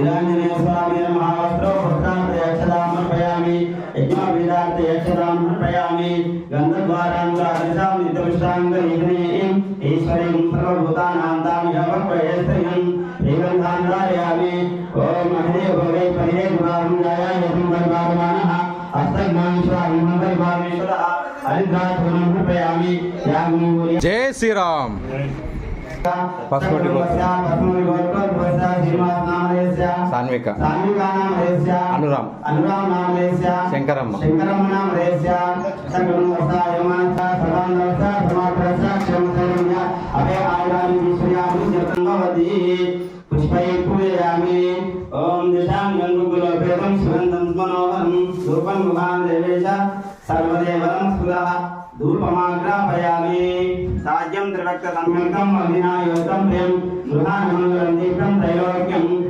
वीरांजनेय स्वामी महावस्त्रो पुत्रार्थयक्षदामर्पयामि यज्ञवेदार्थयक्षदामर्पयामि गन्धद्वाराङ्गादिशामिदविष्टाङ्गयज्ञेयं ईश्वरीं सर्वभूतानां तामिहवर्पयस्त्रियं श्रीगन्धान्धारयामि ॐ महदेव भवे परिहे गुणारुञ्जाय यतं परिपालमानः अष्टज्ञानेश्वरः हरिद्राचरणं कृपयामि यागुनि जय श्री राम सान्विक अनुराम शंकरम्म पुष्पै पूजयामि ओम दिशां गंगुकुलोपेतं सुगन्धं मनोहरं रूपं मुखां देवेश सर्वदेवं सुरः धूपमाग्रापयामि साज्यं त्रिभक्त सम्यक्तं अभिनायोतं प्रियं गृहाणमङ्गलं दीप्तं त्रैलोक्यं